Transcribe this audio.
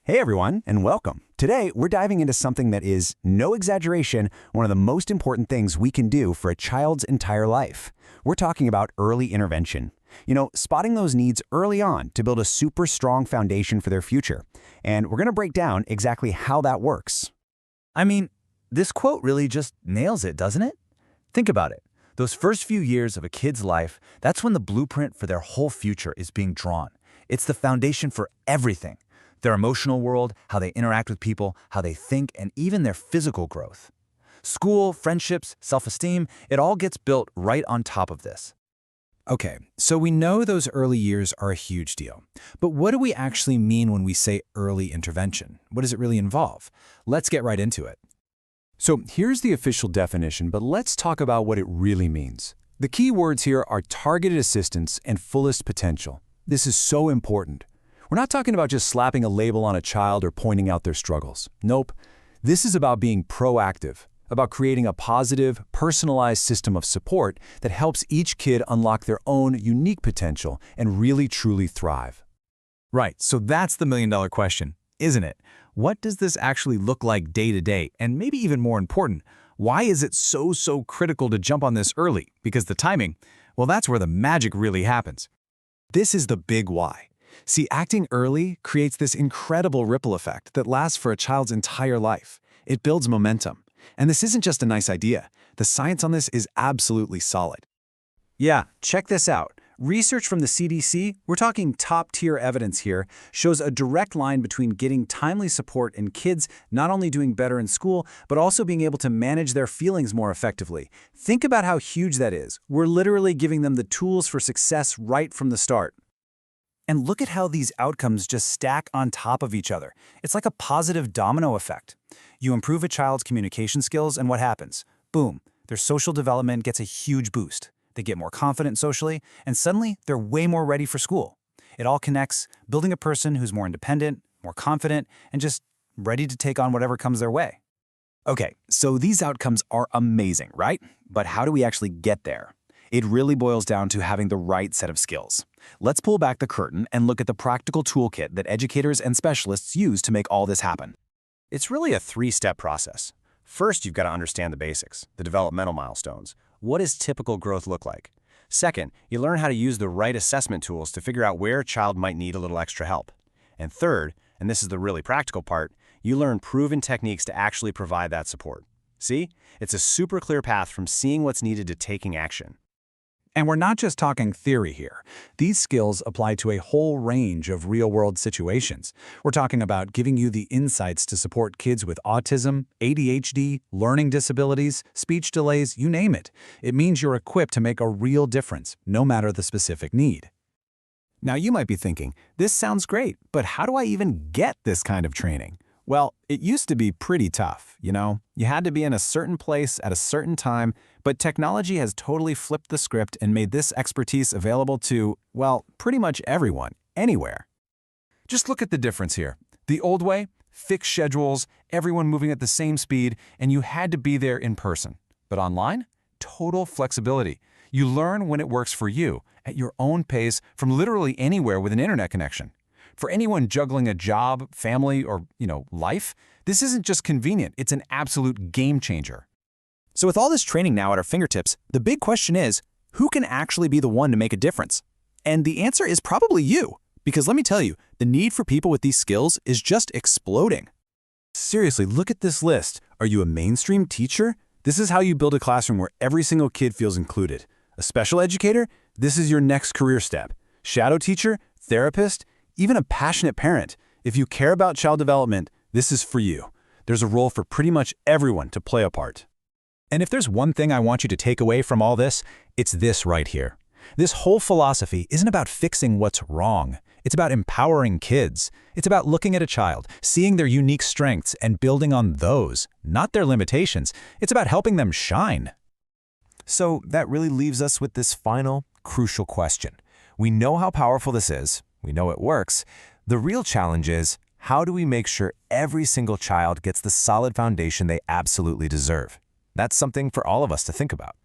Hey everyone, and welcome. Today, we're diving into something that is, no exaggeration, one of the most important things we can do for a child's entire life. We're talking about early intervention. Spotting those needs early on to build a super strong foundation for their future. And we're going to break down exactly how that works. I mean, this quote really just nails it, doesn't it? Think about it. Those first few years of a kid's life, that's when the blueprint for their whole future is being drawn. It's the foundation for everything. Their emotional world, how they interact with people, how they think, and even their physical growth. School, friendships, self-esteem, it all gets built right on top of this. Okay, so we know those early years are a huge deal. But what do we actually mean when we say early intervention? What does it really involve? Let's get right into it. So here's the official definition, but let's talk about what it really means. The key words here are targeted assistance and fullest potential. This is so important. We're not talking about just slapping a label on a child or pointing out their struggles. Nope. This is about being proactive, about creating a positive, personalized system of support that helps each kid unlock their own unique potential and really truly thrive. Right, so that's the million-dollar question, isn't it? What does this actually look like day to day? And maybe even more important, why is it so critical to jump on this early? Because the timing, well, that's where the magic really happens. This is the big why. See, acting early creates this incredible ripple effect that lasts for a child's entire life. It builds momentum. And this isn't just a nice idea. The science on this is absolutely solid. Yeah, check this out. Research from the CDC, we're talking top-tier evidence here, shows a direct line between getting timely support and kids not only doing better in school, but also being able to manage their feelings more effectively. Think about how huge that is. We're literally giving them the tools for success right from the start. And look at how these outcomes just stack on top of each other. It's like a positive domino effect. You improve a child's communication skills, and what happens? Boom, their social development gets a huge boost. They get more confident socially, and suddenly they're way more ready for school. It all connects, building a person who's more independent, more confident, and just ready to take on whatever comes their way. Okay, so these outcomes are amazing, right? But how do we actually get there? It really boils down to having the right set of skills. Let's pull back the curtain and look at the practical toolkit that educators and specialists use to make all this happen. It's really a three-step process. First, you've got to understand the basics, the developmental milestones. What does typical growth look like? Second, you learn how to use the right assessment tools to figure out where a child might need a little extra help. And third, and this is the really practical part, you learn proven techniques to actually provide that support. See? It's a super clear path from seeing what's needed to taking action. And we're not just talking theory here. These skills apply to a whole range of real-world situations. We're talking about giving you the insights to support kids with autism, ADHD, learning disabilities, speech delays, you name it. It means you're equipped to make a real difference, no matter the specific need. Now you might be thinking, this sounds great, but how do I even get this kind of training? Well, it used to be pretty tough, You had to be in a certain place at a certain time, but technology has totally flipped the script and made this expertise available to, well, pretty much everyone, anywhere. Just look at the difference here. The old way, fixed schedules, everyone moving at the same speed, and you had to be there in person. But online, total flexibility. You learn when it works for you, at your own pace, from literally anywhere with an internet connection. For anyone juggling a job, family, or, life, this isn't just convenient, it's an absolute game changer. So with all this training now at our fingertips, the big question is, who can actually be the one to make a difference? And the answer is probably you, because let me tell you, the need for people with these skills is just exploding. Seriously, look at this list. Are you a mainstream teacher? This is how you build a classroom where every single kid feels included. A special educator? This is your next career step. Shadow teacher? Therapist? Even a passionate parent. If you care about child development, this is for you. There's a role for pretty much everyone to play a part. And if there's one thing I want you to take away from all this, it's this right here. This whole philosophy isn't about fixing what's wrong. It's about empowering kids. It's about looking at a child, seeing their unique strengths and building on those, not their limitations. It's about helping them shine. So that really leaves us with this final, crucial question. We know how powerful this is. We know it works. The real challenge is, how do we make sure every single child gets the solid foundation they absolutely deserve? That's something for all of us to think about.